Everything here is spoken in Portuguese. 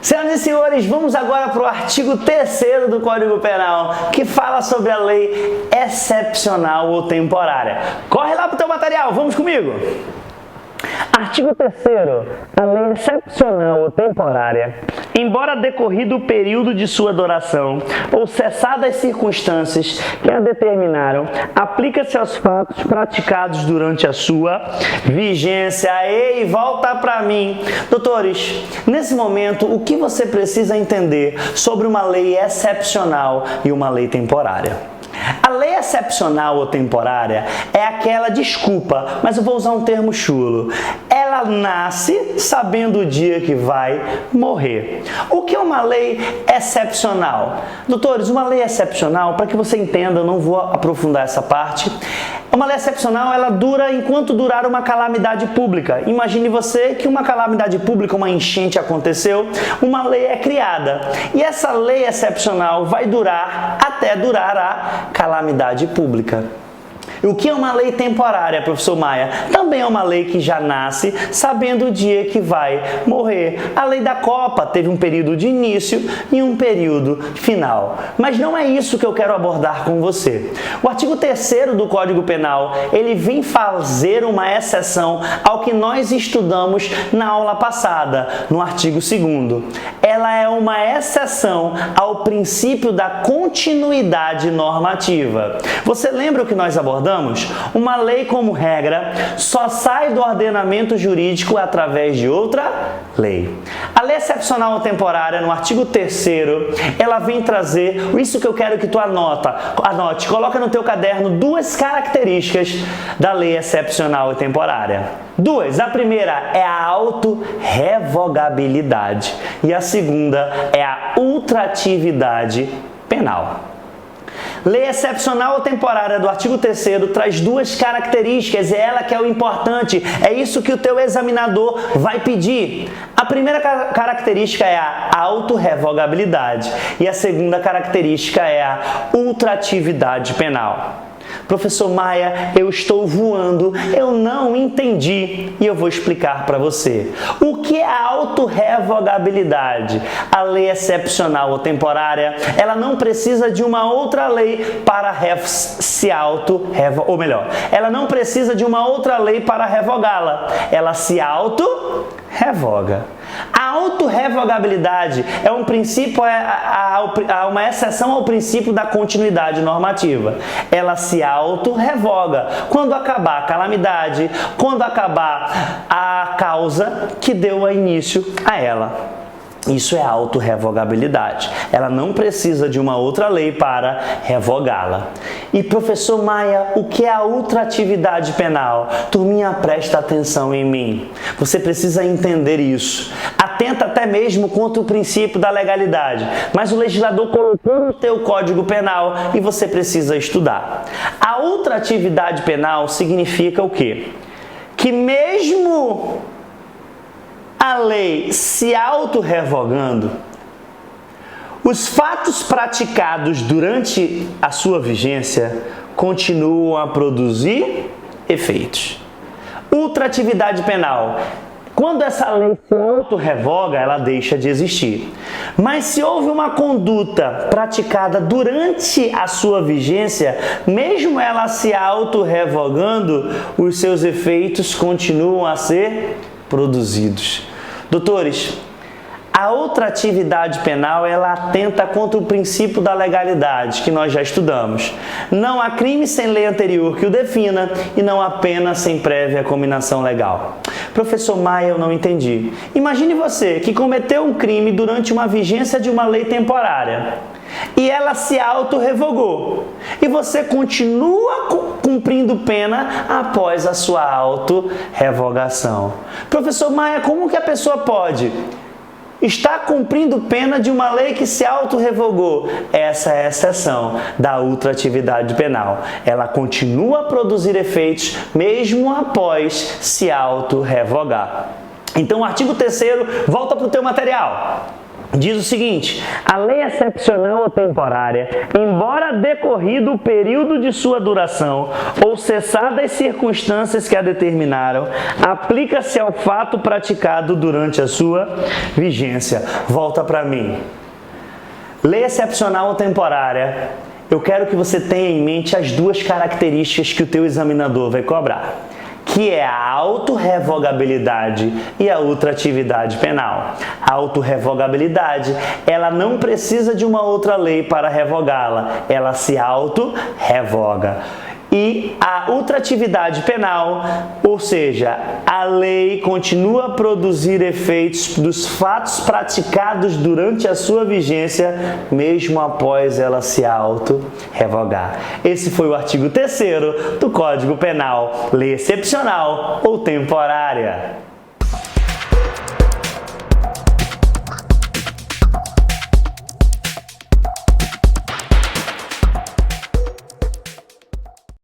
Senhoras e senhores, vamos agora para o artigo 3º do Código Penal, que fala sobre a lei excepcional ou temporária. Corre lá para o teu material, vamos comigo! Artigo 3º. A lei excepcional ou temporária, embora decorrido o período de sua duração ou cessadas as circunstâncias que a determinaram, aplica-se aos fatos praticados durante a sua vigência. Ei, volta para mim! Doutores, nesse momento, o que você precisa entender sobre uma lei excepcional e uma lei temporária? A lei excepcional ou temporária é aquela, desculpa, mas eu vou usar um termo chulo. Ela nasce sabendo o dia que vai morrer. O que é uma lei excepcional? Doutores, uma lei excepcional, para que você entenda, eu não vou aprofundar essa parte. Uma lei excepcional, ela dura enquanto durar uma calamidade pública. Imagine você que uma calamidade pública, uma enchente aconteceu, uma lei é criada. E essa lei excepcional vai durar até durar a calamidade pública. E o que é uma lei temporária, professor Maia? Também é uma lei que já nasce sabendo o dia que vai morrer. A lei da Copa teve um período de início e um período final. Mas não é isso que eu quero abordar com você. O artigo 3º do Código Penal, ele vem fazer uma exceção ao que nós estudamos na aula passada, no artigo 2º. Ela é uma exceção ao princípio da continuidade normativa. Você lembra o que nós abordamos? Uma lei, como regra, só sai do ordenamento jurídico através de outra lei. A lei excepcional ou temporária, no artigo 3º, ela vem trazer, isso que eu quero que tu anote, coloca no teu caderno duas características da lei excepcional e temporária. Duas. A primeira é a autorrevogabilidade e a segunda é a ultratividade penal. Lei excepcional ou temporária do artigo 3º traz duas características, é ela que é o importante, é isso que o teu examinador vai pedir. A primeira característica é a autorrevogabilidade e a segunda característica é a ultratividade penal. Professor Maia, eu estou voando, eu não entendi e eu vou explicar para você. O que é a autorrevogabilidade? A lei excepcional ou temporária, ela não precisa de uma outra lei para ela não precisa de uma outra lei para revogá-la. Ela se autorrevoga. A autorrevogabilidade é um princípio, uma exceção ao princípio da continuidade normativa. Ela se autorrevoga quando acabar a calamidade, quando acabar a causa que deu início a ela. Isso é autorrevogabilidade. Ela não precisa de uma outra lei para revogá-la. E professor Maia, o que é a ultratividade penal? Turminha, presta atenção em mim. Você precisa entender isso. Atenta até mesmo contra o princípio da legalidade. Mas o legislador colocou no teu Código Penal e você precisa estudar. A ultratividade penal significa o quê? Que mesmo a lei se autorrevogando, os fatos praticados durante a sua vigência continuam a produzir efeitos. Ultratividade penal. Quando essa lei se autorrevoga, ela deixa de existir. Mas se houve uma conduta praticada durante a sua vigência, mesmo ela se autorrevogando, os seus efeitos continuam a ser produzidos. Doutores, a ultratividade penal, ela atenta contra o princípio da legalidade, que nós já estudamos. Não há crime sem lei anterior que o defina e não há pena sem prévia cominação legal. Professor Maia, eu não entendi. Imagine você que cometeu um crime durante uma vigência de uma lei temporária e ela se autorrevogou e você continua cumprindo pena após a sua autorrevogação. Professor Maia, como que a pessoa pode estar cumprindo pena de uma lei que se autorrevogou? Essa é a exceção da ultratividade penal. Ela continua a produzir efeitos mesmo após se autorrevogar. Então, o artigo 3º, volta para o teu material. diz o seguinte: a lei excepcional ou temporária, embora decorrido o período de sua duração ou cessadas as circunstâncias que a determinaram, aplica-se ao fato praticado durante a sua vigência. Volta para mim. Lei excepcional ou temporária, eu quero que você tenha em mente as duas características que o teu examinador vai cobrar, que é a autorrevogabilidade e a ultratividade penal. A autorrevogabilidade, ela não precisa de uma outra lei para revogá-la, ela se autorrevoga. E a ultratividade penal, ou seja, a lei continua a produzir efeitos dos fatos praticados durante a sua vigência, mesmo após ela se auto-revogar. Esse foi o artigo 3º do Código Penal, lei excepcional ou temporária.